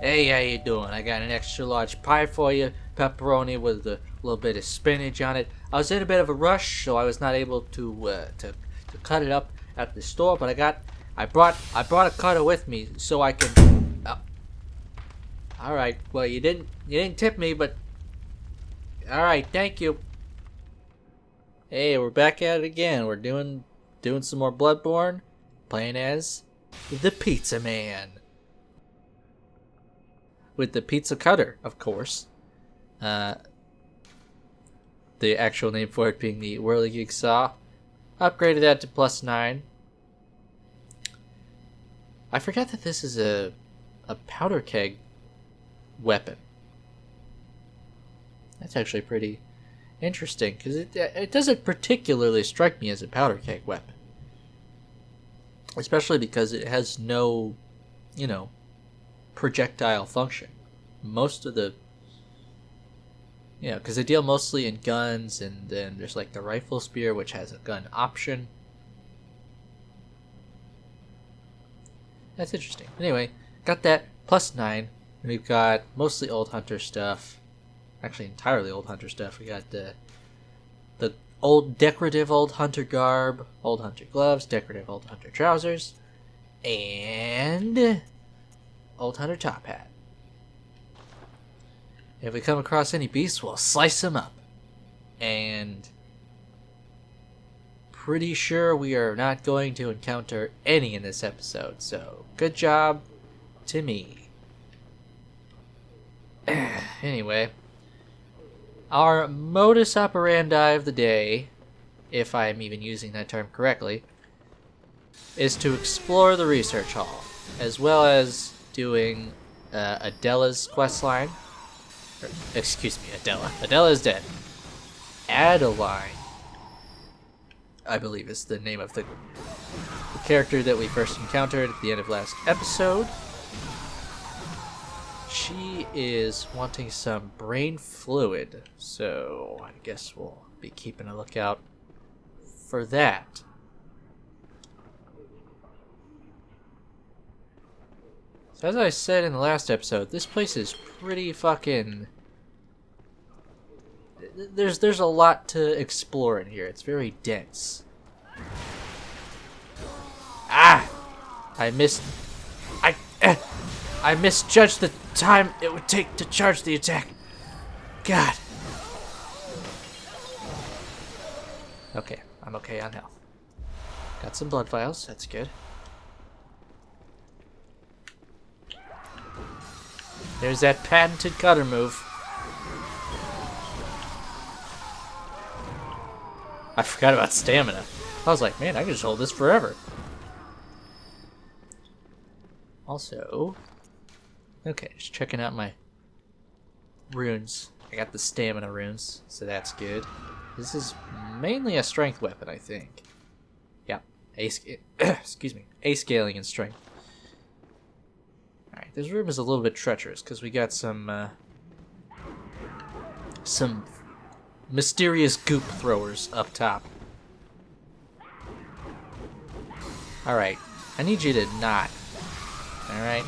Hey, how you doing? I got an extra large pie for you, pepperoni with a little bit of spinach on it. I was in a bit of a rush, so I was not able to cut it up at the store, but I brought a cutter with me so I can. All right. Well, you didn't tip me, but all right. Thank you. Hey, we're back at it again. We're doing some more Bloodborne, playing as the Pizza Man. With the pizza cutter, of course. The actual name for it being the Whirligig Saw. Upgraded that to +9. I forgot that this is a powder keg weapon. That's actually pretty interesting, because it doesn't particularly strike me as a powder keg weapon. Especially because it has no, projectile function. Most of the, because they deal mostly in guns, and then there's like the rifle spear, which has a gun option. That's interesting. Anyway, got that +9, and we've got mostly old hunter stuff. Actually, entirely old hunter stuff. We got the old decorative old hunter garb, old hunter gloves, decorative old hunter trousers, and old hunter top hat. If we come across any beasts, we'll slice them up. And pretty sure we are not going to encounter any in this episode, so good job to me. Anyway, our modus operandi of the day, if I am even using that term correctly, is to explore the research hall, as well as doing Adela's questline. Excuse me, Adela. Adela is dead. Adeline, I believe, is the name of the character that we first encountered at the end of last episode. She is wanting some brain fluid, so I guess we'll be keeping a lookout for that. So as I said in the last episode, this place is pretty fucking... There's a lot to explore in here. It's very dense. Ah! I misjudged the time it would take to charge the attack. God. Okay, I'm okay on health. Got some blood vials, that's good. There's that patented cutter move. I forgot about stamina. I was like, man, I can just hold this forever. Also, okay, just checking out my runes. I got the stamina runes, so that's good. This is mainly a strength weapon, I think. Yeah, excuse me, A scaling in strength. Alright, this room is a little bit treacherous because we got some mysterious goop throwers up top. Alright, I need you to not. Alright?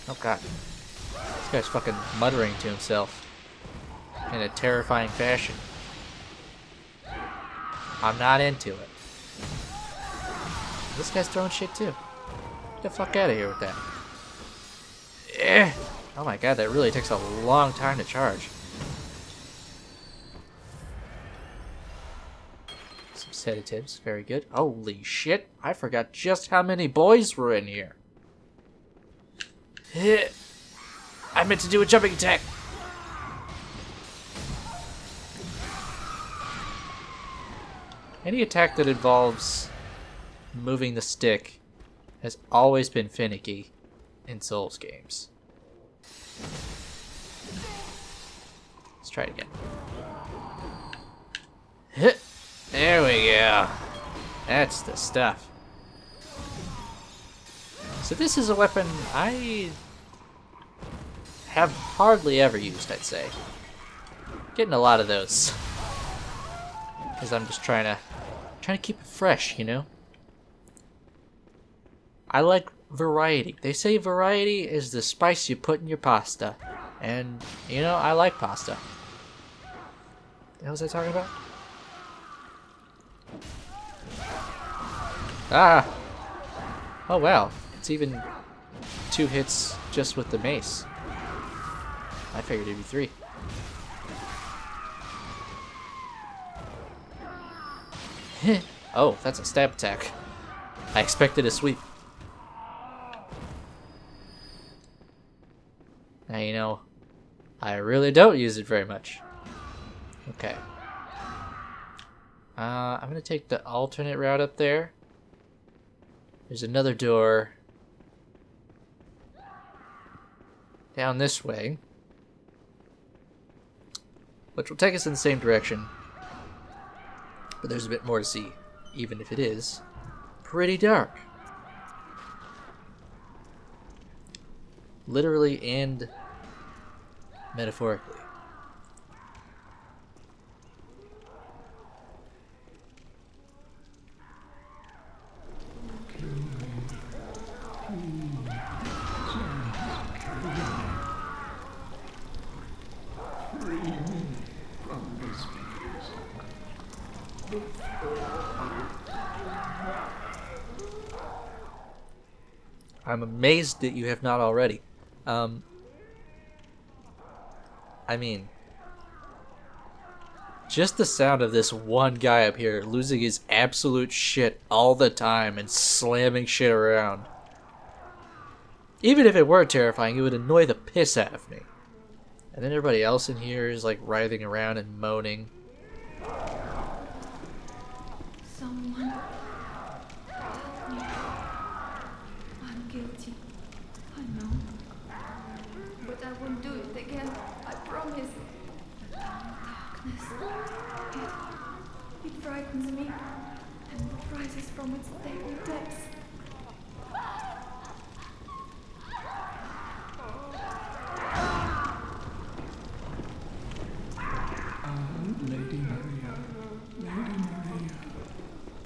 Oh god. This guy's fucking muttering to himself in a terrifying fashion. I'm not into it. This guy's throwing shit too. Get the fuck out of here with that. Oh my god, that really takes a long time to charge. Some sedatives, very good. Holy shit, I forgot just how many boys were in here. I meant to do a jumping attack. Any attack that involves moving the stick has always been finicky in Souls games. Let's try it again. There we go. That's the stuff. So this is a weapon I have hardly ever used, I'd say. Getting a lot of those. Because I'm just trying to keep it fresh, you know? I like variety. They say variety is the spice you put in your pasta. And, you know, I like pasta. What the hell was I talking about? Ah! Oh wow, it's even 2 hits just with the mace. I figured it'd be 3. Oh, that's a stab attack. I expected a sweep. Now you know, I really don't use it very much. Okay. I'm gonna take the alternate route up there. There's another door down this way, which will take us in the same direction. But there's a bit more to see, even if it is pretty dark. Literally and metaphorically. I'm amazed that you have not already. I mean, just the sound of this one guy up here losing his absolute shit all the time and slamming shit around. Even if it were terrifying, it would annoy the piss out of me. And then everybody else in here is like writhing around and moaning. Someone help me. I'm guilty. I know. But I won't do it again. I promise. Darkness. It frightens me and rises from its deadly depths. Lady Maria,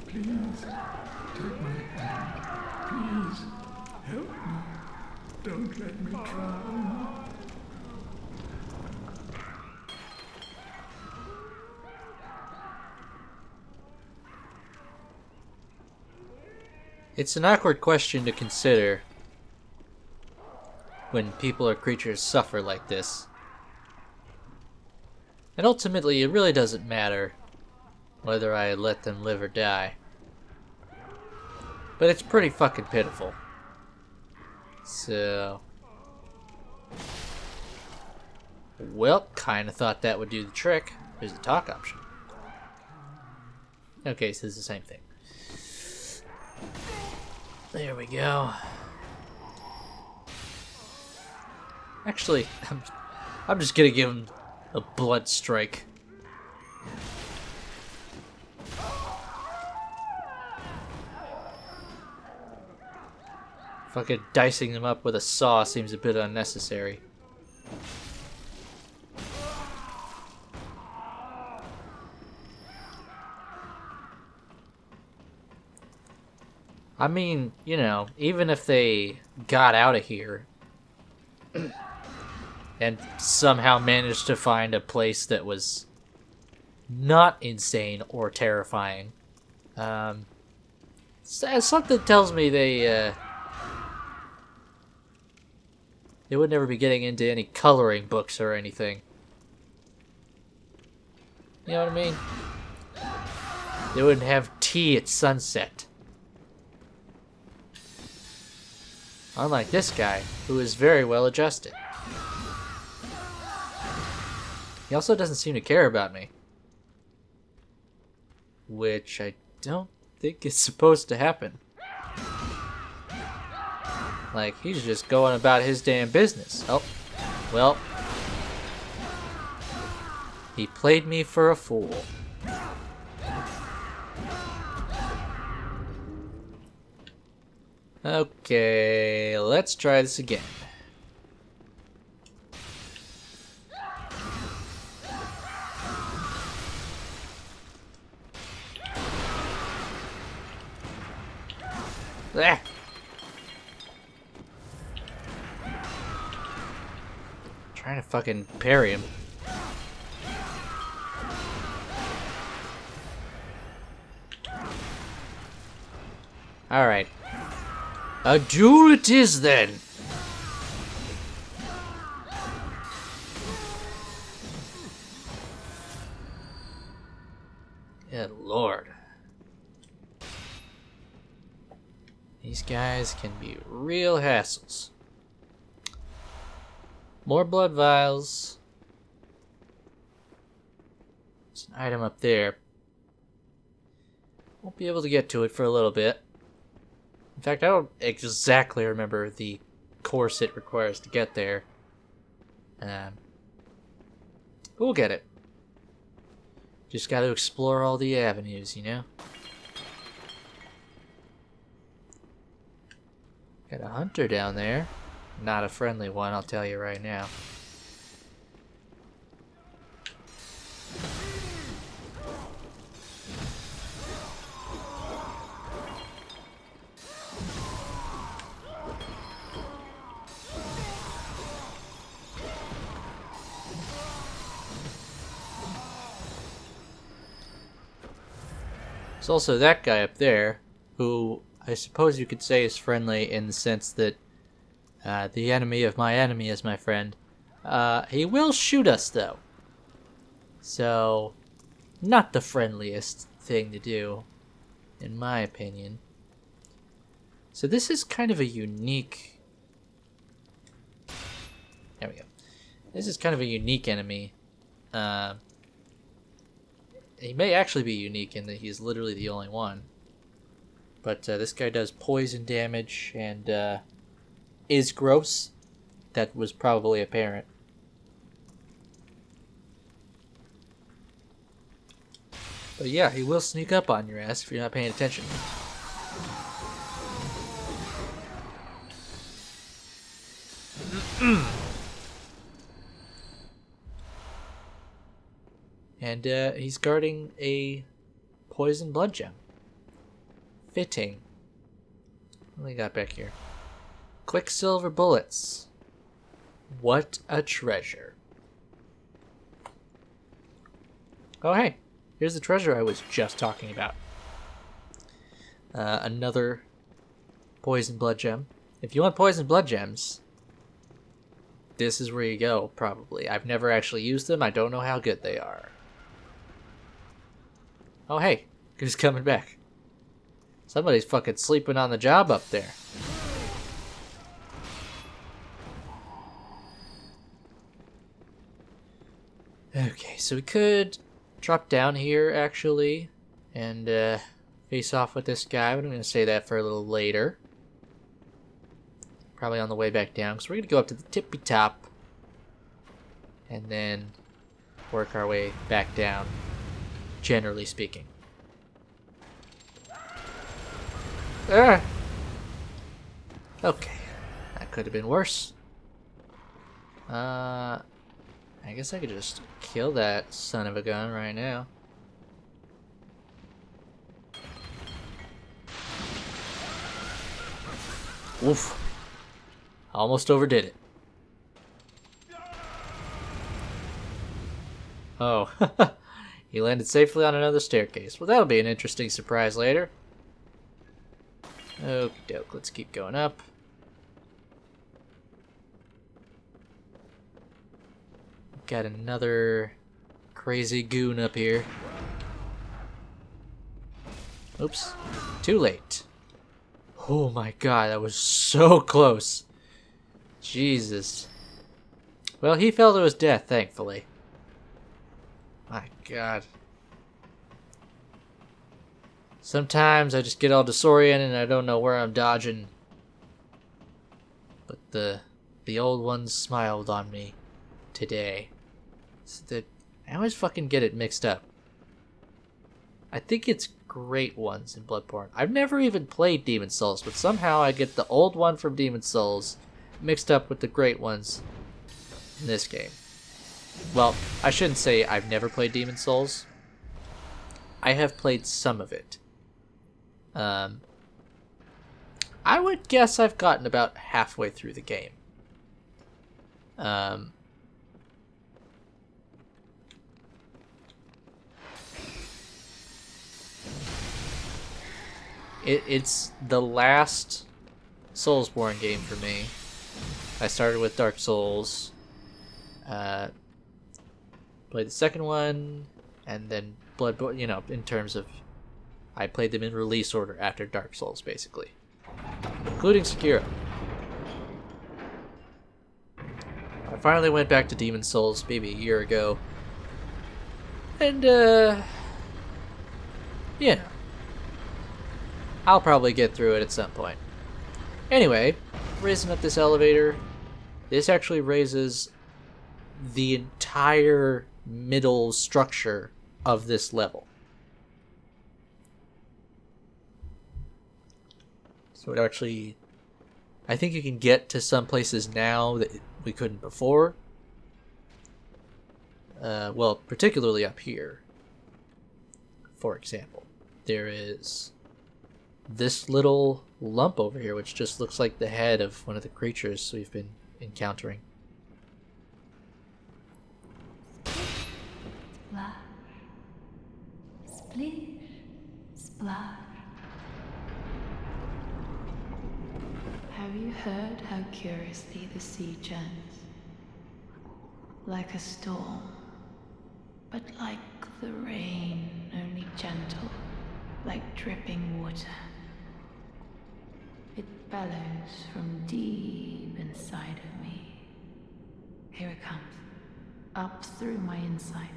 please take my hand. Please help me. Don't let me drown. It's an awkward question to consider when people or creatures suffer like this. And ultimately, it really doesn't matter whether I let them live or die. But it's pretty fucking pitiful. So... well, kinda thought that would do the trick. There's the talk option. Okay, so it's the same thing. There we go. Actually, I'm just gonna give him a blood strike. Fucking dicing them up with a saw seems a bit unnecessary. I mean, you know, even if they got out of here and somehow managed to find a place that was not insane or terrifying, something tells me they would never be getting into any coloring books or anything. You know what I mean? They wouldn't have tea at sunset. Unlike this guy, who is very well adjusted. He also doesn't seem to care about me. Which I don't think is supposed to happen. Like, he's just going about his damn business. Oh, well. He played me for a fool. Okay, let's try this again. Ah. Trying to fucking parry him. Alright. A duel it is then! Good lord. These guys can be real hassles. More blood vials. There's an item up there. Won't be able to get to it for a little bit. In fact, I don't exactly remember the course it requires to get there. But we'll get it. Just gotta explore all the avenues, you know? Got a hunter down there. Not a friendly one, I'll tell you right now. There's also that guy up there, who I suppose you could say is friendly in the sense that the enemy of my enemy is my friend. He will shoot us, though. So, not the friendliest thing to do, in my opinion. So this is kind of a unique... There we go. This is kind of a unique enemy. He may actually be unique in that he's literally the only one. But this guy does poison damage and is gross. That was probably apparent. But yeah, he will sneak up on your ass if you're not paying attention. And he's guarding a poison blood gem. Fitting. What do we got back here? Quicksilver bullets. What a treasure. Oh hey, here's the treasure I was just talking about. Another poison blood gem. If you want poison blood gems, this is where you go, probably. I've never actually used them. I don't know how good they are. Oh hey, who's coming back? Somebody's fucking sleeping on the job up there. Okay, so we could drop down here, actually, and face off with this guy, but I'm going to say that for a little later. Probably on the way back down, because we're going to go up to the tippy top, and then work our way back down, generally speaking. Okay, that could have been worse. I guess I could just kill that son of a gun right now. Oof. Almost overdid it. Oh, he landed safely on another staircase. Well, that'll be an interesting surprise later. Okie doke, let's keep going up. Got another crazy goon up here. Oops, too late. Oh my god, that was so close. Jesus. Well, he fell to his death, thankfully. My god. Sometimes I just get all disoriented and I don't know where I'm dodging. But the old ones smiled on me today. I always fucking get it mixed up. I think it's Great Ones in Bloodborne. I've never even played Demon's Souls, but somehow I get the old one from Demon's Souls mixed up with the Great Ones in this game. Well, I shouldn't say I've never played Demon's Souls. I have played some of it. I would guess I've gotten about halfway through the game. It's the last Soulsborne game for me. I started with Dark Souls, played the second one, and then Bloodborne. You know, in terms of, I played them in release order after Dark Souls, basically, including Sekiro. I finally went back to Demon Souls maybe a year ago, and yeah, I'll probably get through it at some point. Anyway, raising up this elevator, this actually raises the entire middle structure of this level. So it actually, I think you can get to some places now that we couldn't before. Well, particularly up here. For example, there is this little lump over here, which just looks like the head of one of the creatures we've been encountering. Splash. Splish. Splash. Have you heard how curiously the sea churns? Like a storm, but like the rain, only gentle, like dripping water. It bellows from deep inside of me. Here it comes, up through my inside,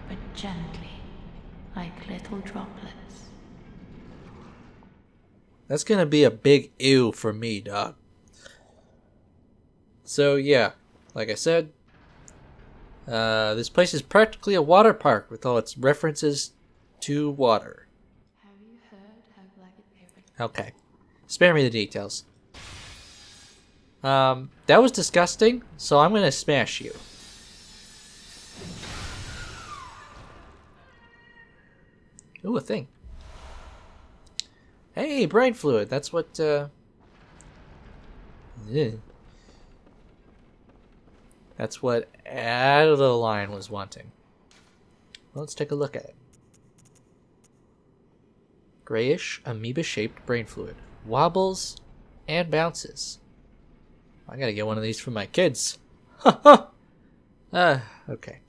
but gently, like little droplets. That's gonna be a big ew for me, dog. So yeah, like I said, this place is practically a water park with all its references to water. Have you heard how black it is? Okay, spare me the details. That was disgusting, so I'm gonna smash you. Ooh, a thing. Hey, brain fluid. That's what, that's what Adeline was wanting. Well, let's take a look at it. Grayish, amoeba-shaped brain fluid. Wobbles and bounces. I gotta get one of these for my kids. Okay.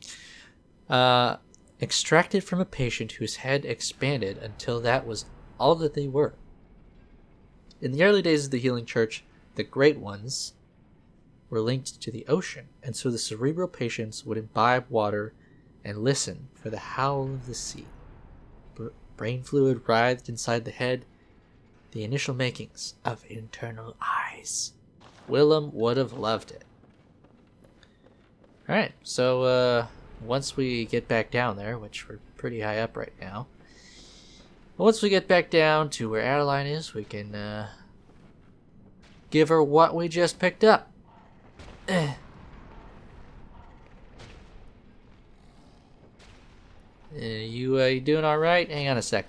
Extracted from a patient whose head expanded until that was all that they were. In the early days of the Healing Church, the Great Ones were linked to the ocean, and so the cerebral patients would imbibe water and listen for the howl of the sea. Brain fluid writhed inside the head, the initial makings of internal eyes. Willem would have loved it. Alright, so once we get back down there, which we're pretty high up right now, once we get back down to where Adeline is, we can give her what we just picked up. You doing all right? Hang on a sec.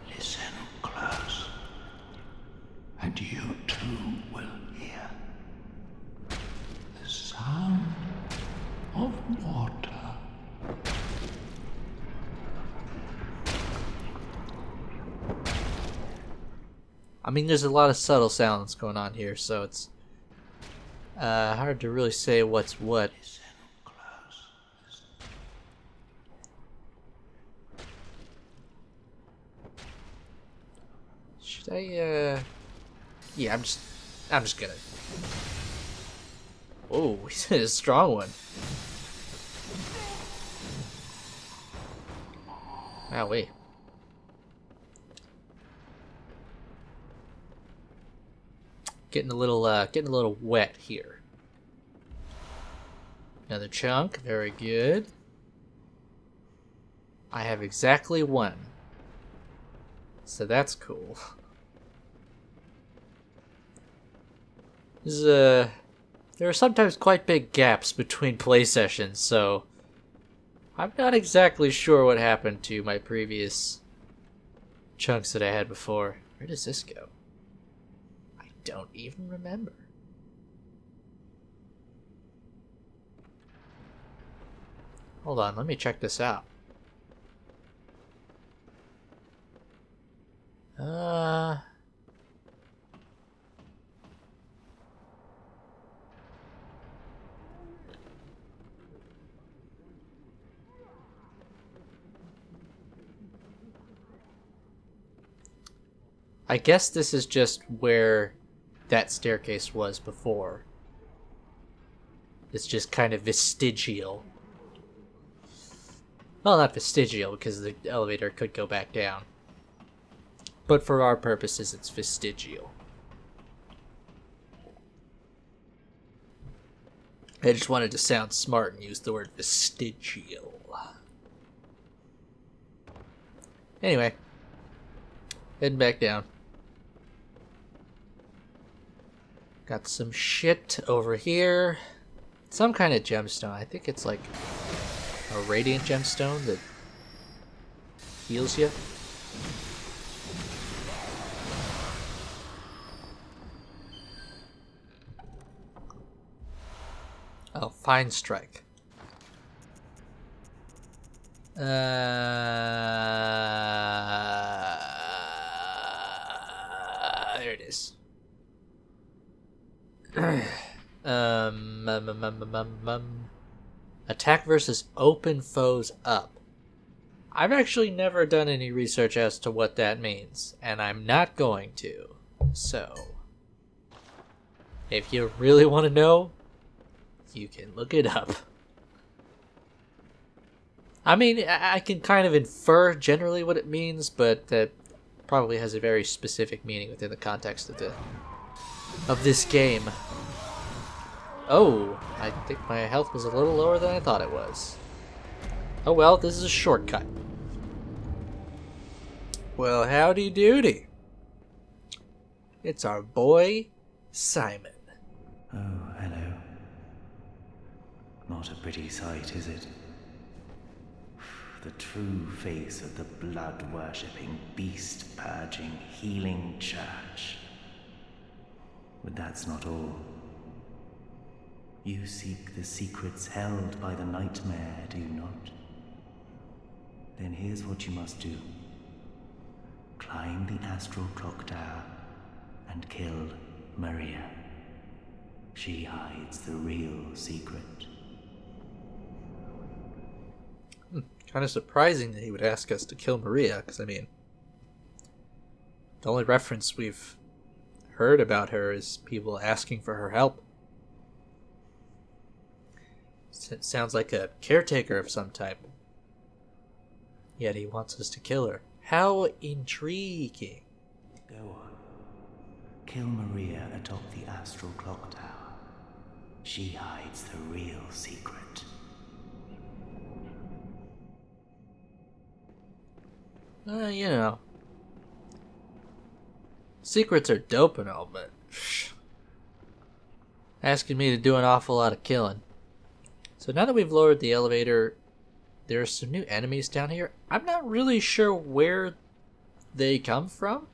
Listen close, and you too will hear the sound of water. I mean, there's a lot of subtle sounds going on here, so it's hard to really say what's what. Listen close. Should I, yeah, I'm just gonna. Oh, he's a strong one. Wow, wait. Getting a little wet here. Another chunk, very good. I have exactly one. So that's cool. There are sometimes quite big gaps between play sessions, so I'm not exactly sure what happened to my previous chunks that I had before. Where does this go? I don't even remember. Hold on, let me check this out. I guess this is just where that staircase was before. It's just kind of vestigial. Well, not vestigial, because the elevator could go back down. But for our purposes, it's vestigial. I just wanted to sound smart and use the word vestigial. Anyway, heading back down. Got some shit over here. Some kind of gemstone. I think it's like a radiant gemstone that heals you. Oh, fine strike. There it is. Attack versus open foes up. I've actually never done any research as to what that means, and I'm not going to. So, if you really want to know, you can look it up. I mean, I can kind of infer generally what it means, but that probably has a very specific meaning within the context of this game. Oh, I think my health was a little lower than I thought it was. Oh well, this is a shortcut. Well, howdy doody. It's our boy, Simon. Oh, hello. Not a pretty sight, is it? The true face of the blood-worshipping, beast-purging, healing church. But that's not all. You seek the secrets held by the nightmare, do you not? Then here's what you must do. Climb the astral clock tower and kill Maria. She hides the real secret. Kind of surprising that he would ask us to kill Maria, because, I mean, the only reference we've heard about her is people asking for her help. It sounds like a caretaker of some type. Yet he wants us to kill her. How intriguing. Go on. Kill Maria atop the astral clock tower. She hides the real secret. You know. Secrets are dope and all, but asking me to do an awful lot of killing. So now that we've lowered the elevator, there are some new enemies down here. I'm not really sure where they come from,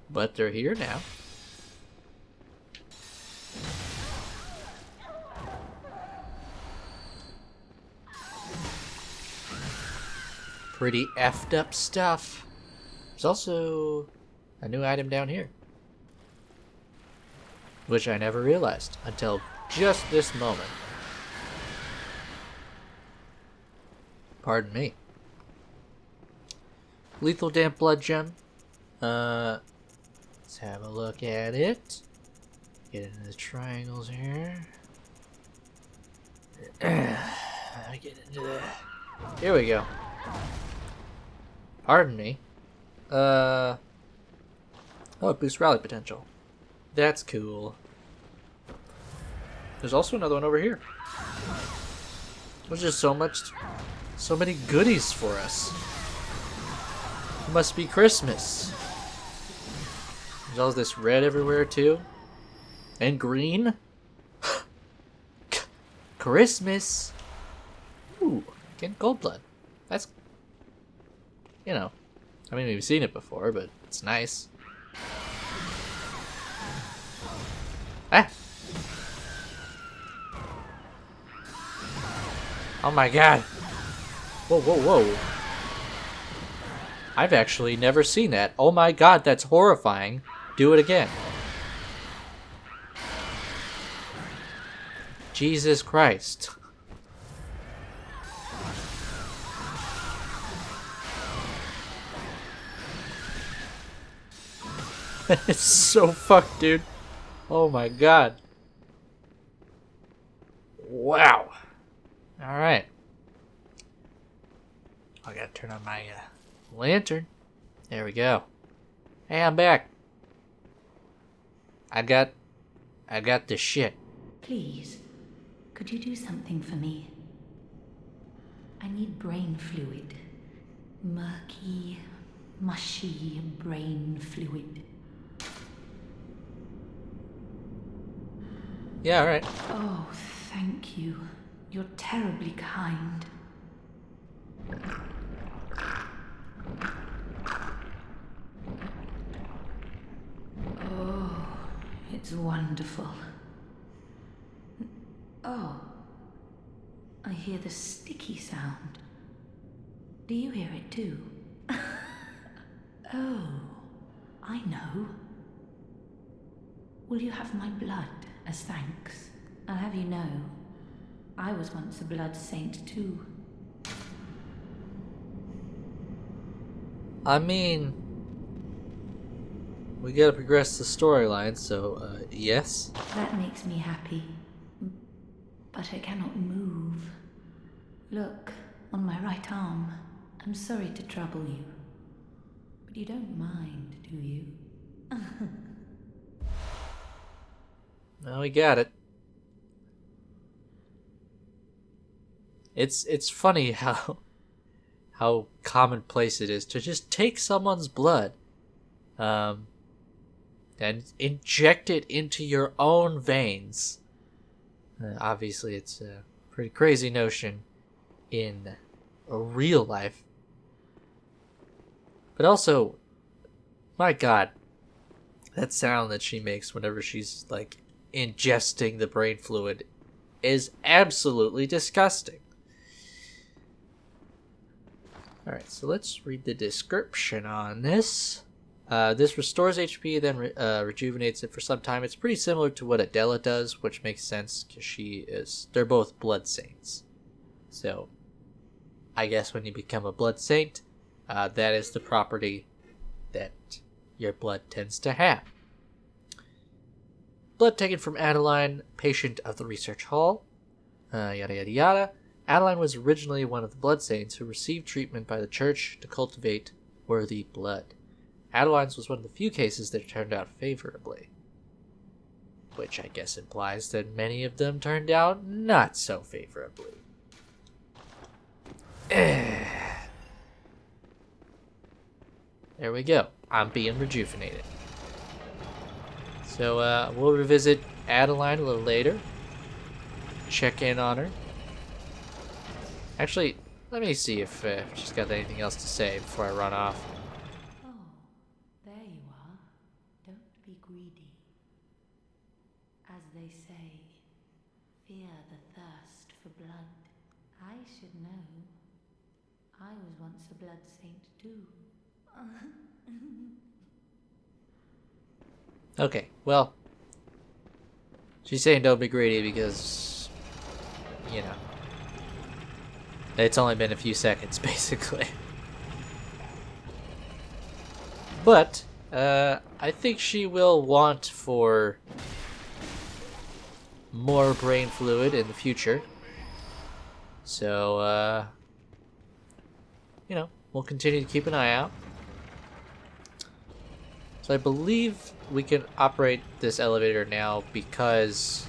but they're here now. Pretty effed up stuff. There's also a new item down here, which I never realized until just this moment. Pardon me. Lethal damp blood gem. Let's have a look at it. Get into the triangles here. Get into the... Here we go. Pardon me. Oh, it boosts rally potential. That's cool. There's also another one over here. There's just so many goodies for us. It must be Christmas. There's all this red everywhere too. And green. Christmas. Ooh, getting gold blood. That's, you know, I mean, we've seen it before, but it's nice. Ah! Oh my god. Whoa, whoa, whoa. I've actually never seen that. Oh my god, that's horrifying. Do it again. Jesus Christ. It's so fucked, dude. Oh my god. Wow. Alright. I gotta turn on my lantern. There we go. Hey, I'm back. I got the shit. Please, could you do something for me? I need brain fluid. Murky, mushy brain fluid. Yeah, alright. Oh, thank you. You're terribly kind. Oh, it's wonderful. Oh, I hear the sticky sound. Do you hear it too? Oh, I know. Will you have my blood as thanks? I'll have you know, I was once a blood saint too. I mean, we gotta progress the storyline, so, yes? That makes me happy. But I cannot move. Look, on my right arm. I'm sorry to trouble you. But you don't mind, do you? Well, we got it. It's funny how commonplace it is to just take someone's blood, and inject it into your own veins. Obviously, it's a pretty crazy notion in real life, but also, my God, that sound that she makes whenever she's like ingesting the brain fluid is absolutely disgusting. Alright, so let's read the description on this. This restores HP, then rejuvenates it for some time. It's pretty similar to what Adela does, which makes sense because they're both blood saints. So, I guess when you become a blood saint, that is the property that your blood tends to have. Blood taken from Adeline, patient of the research hall. Yada yada yada. Adeline was originally one of the blood saints who received treatment by the church to cultivate worthy blood. Adeline's was one of the few cases that turned out favorably, which I guess implies that many of them turned out not so favorably. There we go. I'm being rejuvenated. So we'll revisit Adeline a little later. Check in on her. Actually, let me see if she's got anything else to say before I run off. Oh, there you are. Don't be greedy. As they say, fear the thirst for blood. I should know. I was once a blood saint too. Okay, well, she's saying don't be greedy because, you know, it's only been a few seconds, basically. But, I think she will want for more brain fluid in the future. So, you know, we'll continue to keep an eye out. So I believe we can operate this elevator now because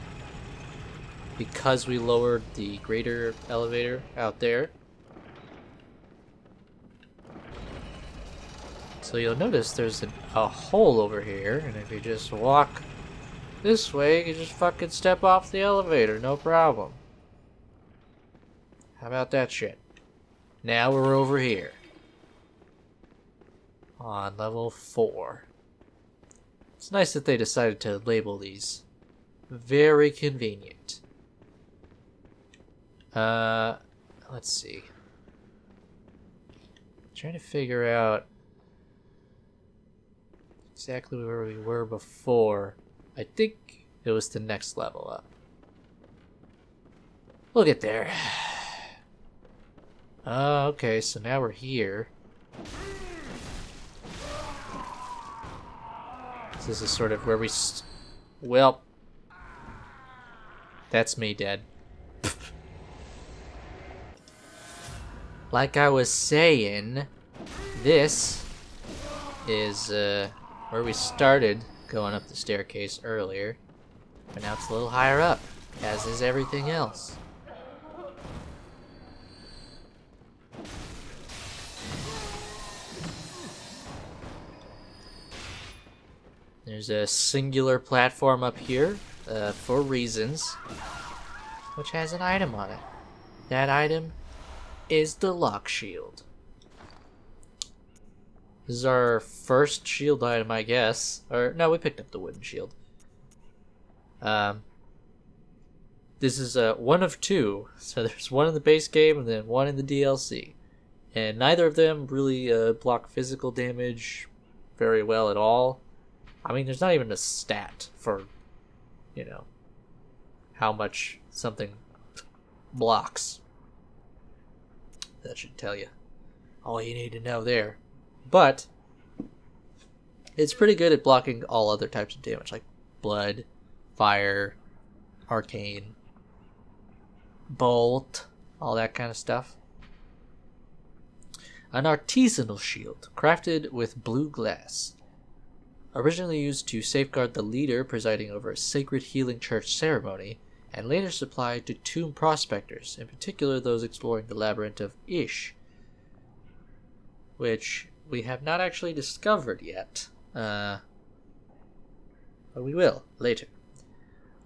we lowered the greater elevator out there. So you'll notice there's a hole over here, and if you just walk this way, you can just fucking step off the elevator, no problem. How about that shit? Now we're over here. On level 4. It's nice that they decided to label these. Very convenient. let's see. Trying to figure out exactly where we were before. I think it was the next level up. We'll get there. Oh, okay, so now we're here. This is sort of where we well, that's me dead. Like I was saying, this is where we started going up the staircase earlier, but now it's a little higher up, as is everything else. There's a singular platform up here, for reasons, which has an item on it. That item is the lock shield. This is our first shield item, I guess. Or, no, we picked up the wooden shield. This is one of two. So there's one in the base game and then one in the DLC. And neither of them really block physical damage very well at all. I mean, there's not even a stat for, you know, how much something blocks. That should tell you all you need to know there. But it's pretty good at blocking all other types of damage, like blood, fire, arcane, bolt, all that kind of stuff. An artisanal shield, crafted with blue glass. Originally used to safeguard the leader presiding over a sacred healing church ceremony, and later supplied to tomb prospectors, in particular those exploring the labyrinth of Ish, which we have not actually discovered yet, but we will later.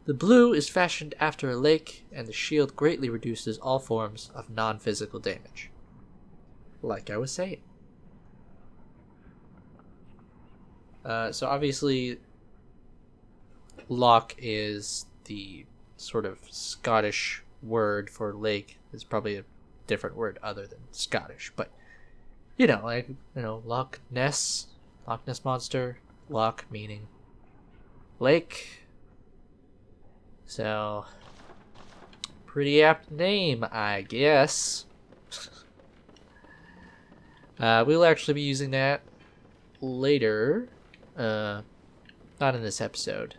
The blue is fashioned after a lake, and the shield greatly reduces all forms of non-physical damage. Like I was saying. So obviously, loch is the sort of Scottish word for lake. It's probably a different word other than Scottish, but you know, like, you know, Loch Ness Monster, loch meaning lake. So, pretty apt name, I guess. We'll actually be using that later. Not in this episode,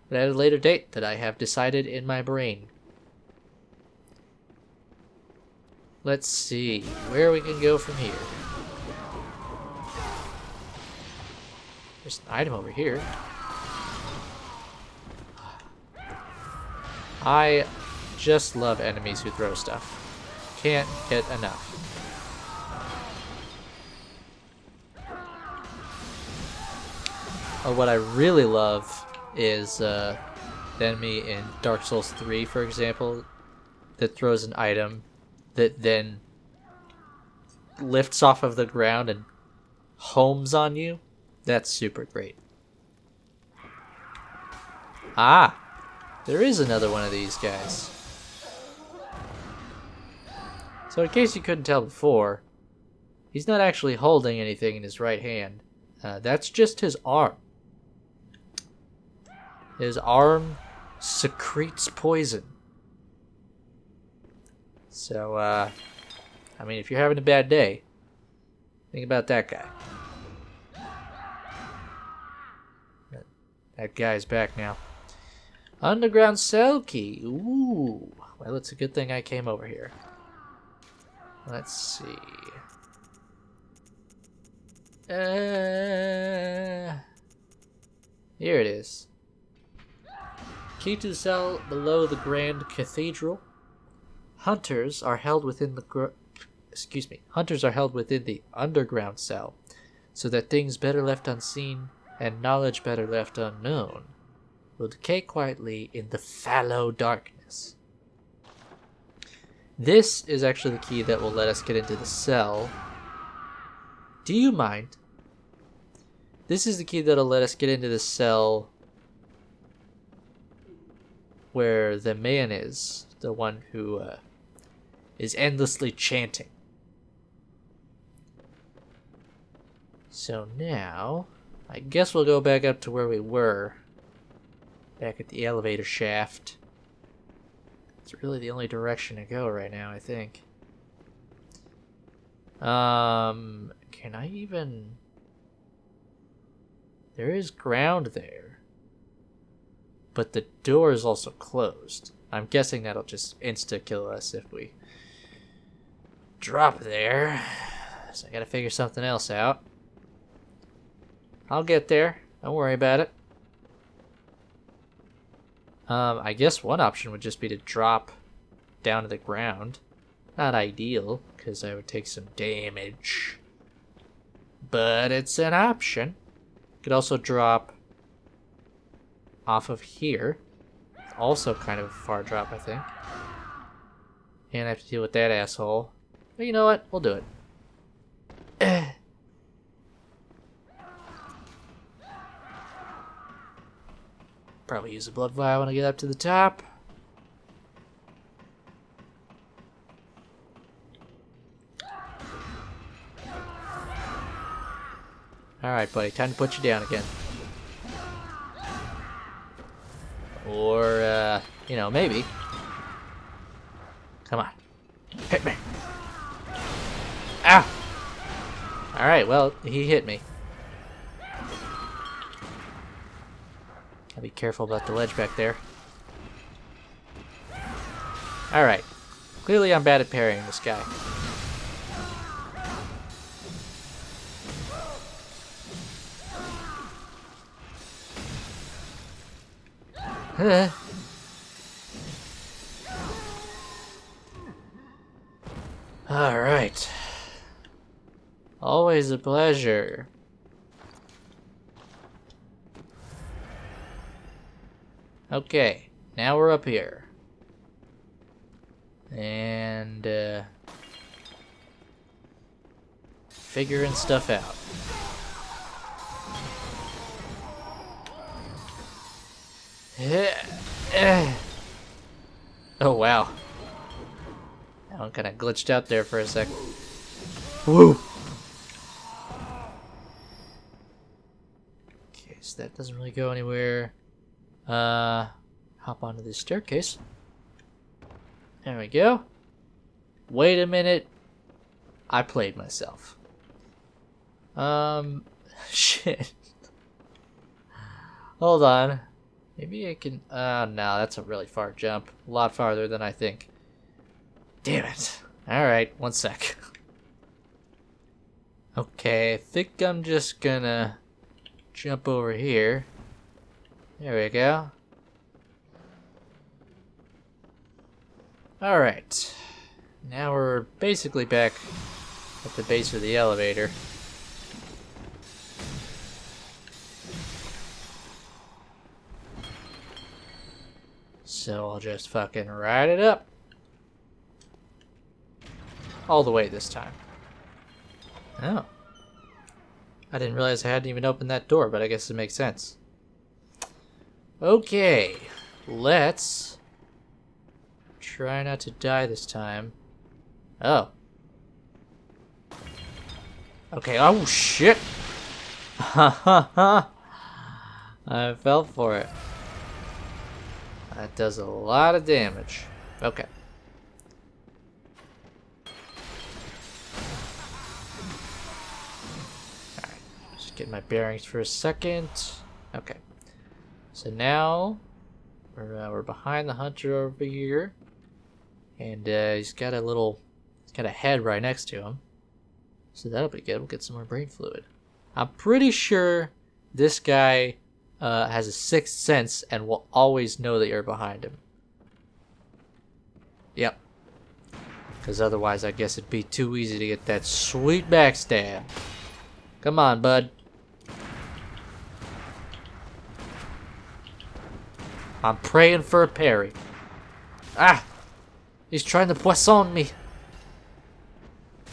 but at a later date that I have decided in my brain. Let's see where we can go from here. There's an item over here. I just love enemies who throw stuff. Can't get enough. Or what I really love is the enemy in Dark Souls 3, for example, that throws an item that then lifts off of the ground and homes on you. That's super great. Ah! There is another one of these guys. So in case you couldn't tell before, he's not actually holding anything in his right hand. That's just his arm. His arm secretes poison. So, I mean, if you're having a bad day, think about that guy. That guy's back now. Underground cell key. Ooh. Well, it's a good thing I came over here. Let's see. Here it is. Key to the cell below the Grand Cathedral. Hunters are held within the Hunters are held within the underground cell, so that things better left unseen and knowledge better left unknown will decay quietly in the fallow darkness. This is actually the key that will let us get into the cell. Do you mind? This is the key that'll let us get into the cell where the man is, the one who is endlessly chanting. So now, I guess we'll go back up to where we were. Back at the elevator shaft. It's really the only direction to go right now, I think. Can I even... There is ground there. But the door is also closed. I'm guessing that'll just insta-kill us if we drop there. So I gotta figure something else out. I'll get there. Don't worry about it. I guess one option would just be to drop down to the ground. Not ideal, because I would take some damage. But it's an option. Could also drop off of here. Also kind of a far drop, I think. And I have to deal with that asshole. But you know what? We'll do it. Probably use a blood vial when I get up to the top. Alright, buddy, time to put you down again. Or, you know, maybe. Come on. Hit me. Ow! Alright, well, he hit me. Gotta be careful about the ledge back there. Alright. Clearly I'm bad at parrying this guy. Alright. Always a pleasure. Okay, now we're up here. And, figuring stuff out. Oh, wow. That one kind of glitched out there for a sec. Woo! Okay, so that doesn't really go anywhere. Hop onto this staircase. There we go. Wait a minute. I played myself. Shit. Hold on. Maybe I can... no, that's a really far jump. A lot farther than I think. Damn it. Alright, one sec. Okay, I think I'm just gonna jump over here. There we go. Alright. Now we're basically back at the base of the elevator. So I'll just fucking ride it up. All the way this time. Oh. I didn't realize I hadn't even opened that door, but I guess it makes sense. Okay. Let's try not to die this time. Oh. Okay, oh shit! Ha ha ha! I fell for it. That does a lot of damage. Okay. Alright, just get my bearings for a second. Okay. So now, we're behind the hunter over here. And he's got a head right next to him. So that'll be good. We'll get some more brain fluid. I'm pretty sure this guy has a sixth sense and will always know that you're behind him. Yep. Because otherwise I guess it'd be too easy to get that sweet backstab. Come on, bud. I'm praying for a parry. Ah! He's trying to poisson me.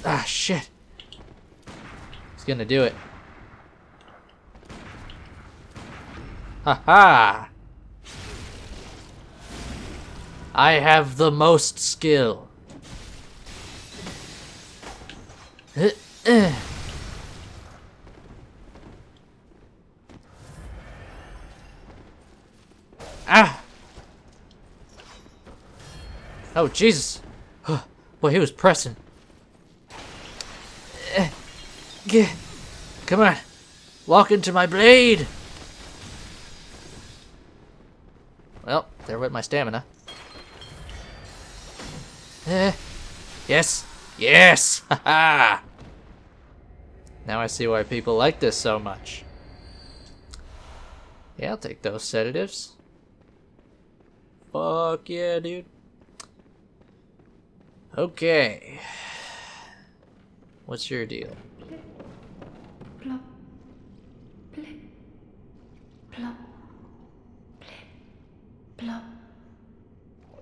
Ah, shit. He's gonna do it. Ha ha! I have the most skill. Ah! Oh, Jesus. Boy, he was pressing. Come on. Walk into my blade. Well, there went my stamina. Yes. Yes! Haha! Now I see why people like this so much. Yeah, I'll take those sedatives. Fuck yeah, dude. Okay. What's your deal? Plop. Plip. Plop. Plip. Plop.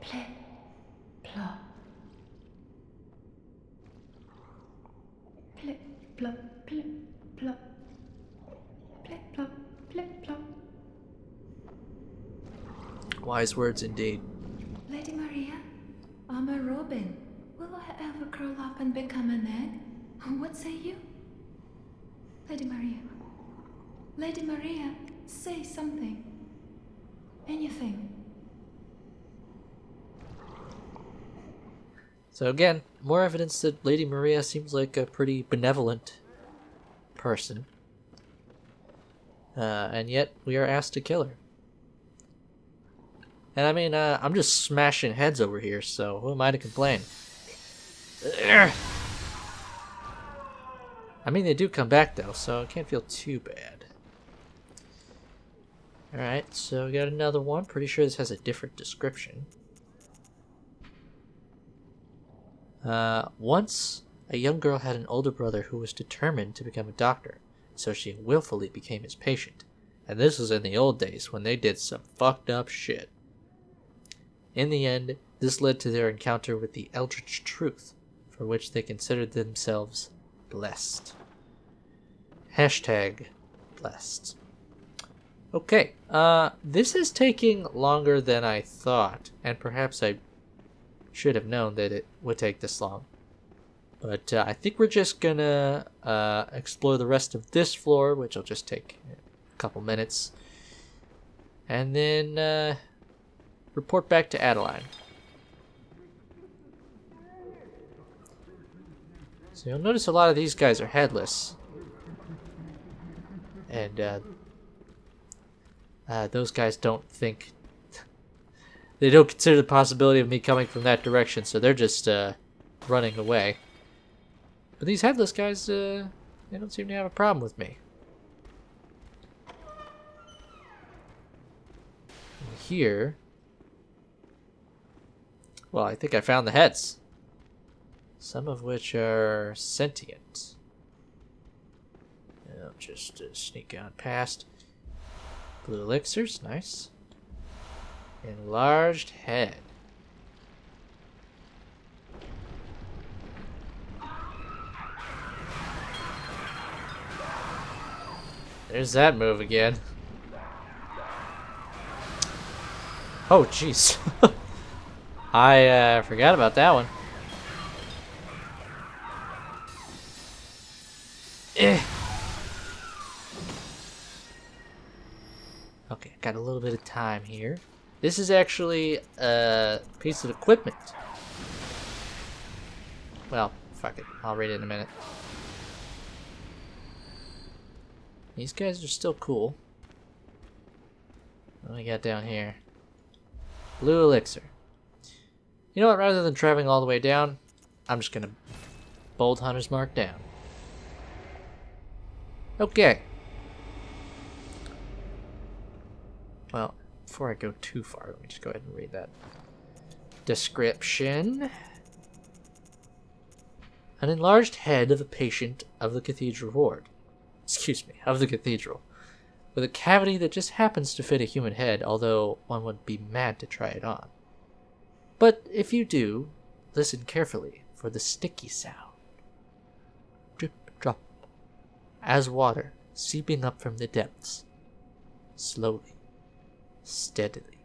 Plip. Plop. Plip. Plop. Plip. Plop. Plip. Plop. Plip. Plop. Wise words indeed. Lady Maria, I'm a robin. Will I ever curl up and become an egg? What say you? Lady Maria. Lady Maria, say something. Anything. So again, more evidence that Lady Maria seems like a pretty benevolent person. And yet, we are asked to kill her. And I mean, I'm just smashing heads over here, so who am I to complain? Ugh. I mean, they do come back though, so I can't feel too bad. Alright, so we got another one. Pretty sure this has a different description. Once, a young girl had an older brother who was determined to become a doctor, so she willfully became his patient. And this was in the old days, when they did some fucked up shit. In the end, this led to their encounter with the Eldritch Truth, for which they considered themselves blessed. Hashtag blessed. Okay, this is taking longer than I thought, and perhaps I should have known that it would take this long. But I think we're just gonna explore the rest of this floor, which will just take a couple minutes. And then report back to Adeline. So you'll notice a lot of these guys are headless. And those guys don't think... they don't consider the possibility of me coming from that direction, so they're just running away. But these headless guys, they don't seem to have a problem with me. And here... well, I think I found the heads. Some of which are sentient. I'll just sneak on past. Blue elixirs, nice. Enlarged head. There's that move again. Oh, jeez. I forgot about that one. Okay, got a little bit of time here. This is actually a piece of equipment. Well, fuck it. I'll read it in a minute. These guys are still cool. What do we got down here? Blue elixir. You know what? Rather than traveling all the way down, I'm just gonna bold hunter's mark down. Okay. Well, before I go too far, let me just go ahead and read that description. An enlarged head of a patient of the cathedral ward. Excuse me, of the cathedral. With a cavity that just happens to fit a human head, although one would be mad to try it on. But if you do, listen carefully for the sticky sound. Drip, drop. As water seeping up from the depths. Slowly. Steadily.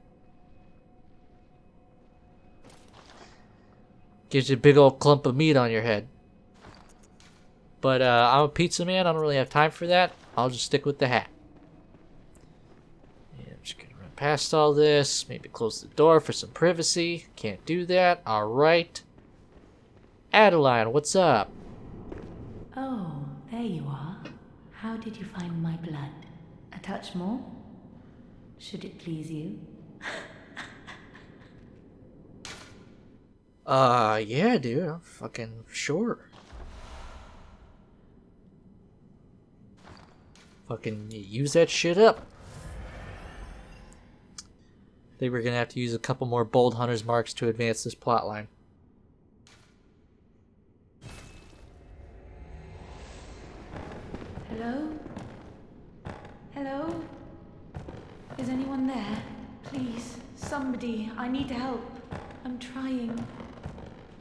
Gives you a big old clump of meat on your head. But I'm a pizza man. I don't really have time for that. I'll just stick with the hat. And I'm just going to run past all this. Maybe close the door for some privacy. Can't do that. All right. Adeline, what's up? Oh, there you are. How did you find my blood? A touch more? Should it please you? Yeah, dude. I'm fucking sure. Fucking use that shit up. I think we're gonna have to use a couple more bold hunter's marks to advance this plot line. Hello? Hello? Is anyone there? Please, somebody, I need help. I'm trying,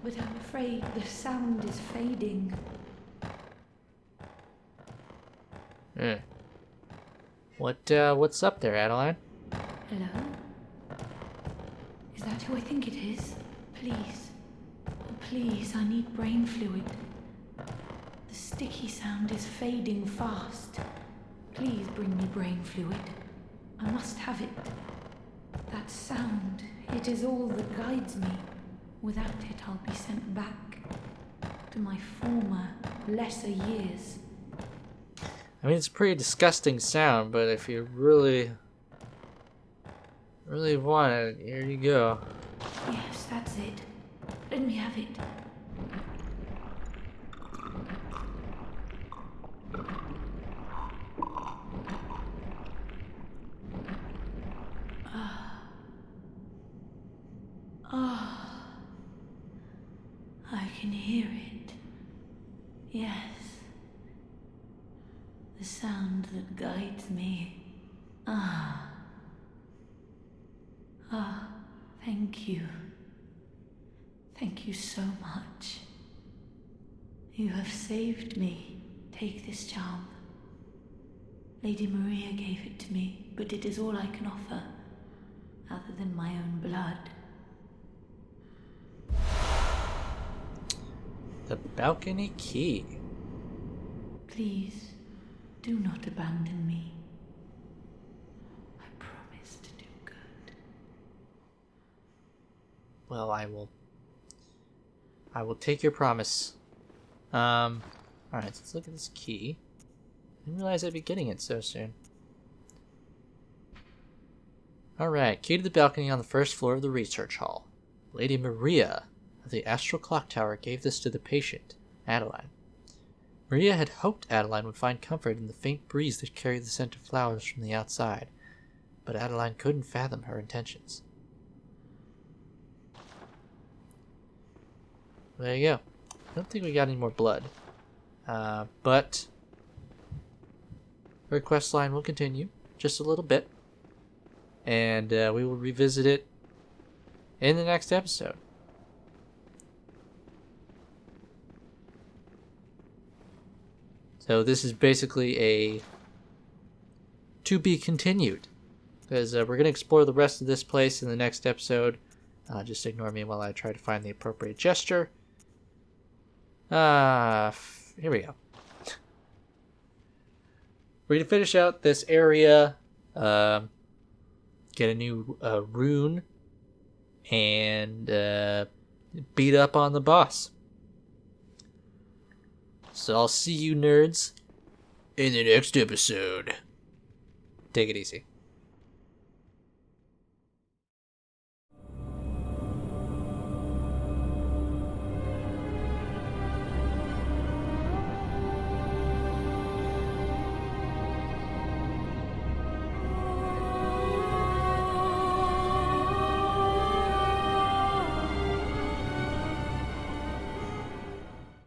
but I'm afraid the sound is fading. What's up there, Adeline? Hello? Is that who I think it is? Please. Oh, please, I need brain fluid. The sticky sound is fading fast. Please bring me brain fluid. I must have it. That sound, it is all that guides me. Without it, I'll be sent back to my former, lesser years. I mean, it's a pretty disgusting sound, but if you really want it, here you go. Yes, that's it. Let me have it. I can hear it. Yes. The sound that guides me. Thank you. Thank you so much. You have saved me. Take this charm. Lady Maria gave it to me, but it is all I can offer, other than my own blood. The balcony key. Please, do not abandon me. I promise to do good. Well, I will take your promise. Alright, let's look at this key. I didn't realize I'd be getting it so soon. Alright, key to the balcony on the first floor of the research hall. Lady Maria of the Astral Clock Tower gave this to the patient, Adeline. Maria had hoped Adeline would find comfort in the faint breeze that carried the scent of flowers from the outside, but Adeline couldn't fathom her intentions. There you go. I don't think we got any more blood. But her quest line will continue just a little bit. And we will revisit it in the next episode. So this is basically a to be continued. Because we're going to explore the rest of this place in the next episode. Just ignore me while I try to find the appropriate gesture. Here we go. We're going to finish out this area, get a new rune, and beat up on the boss. So I'll see you nerds in the next episode. Take it easy.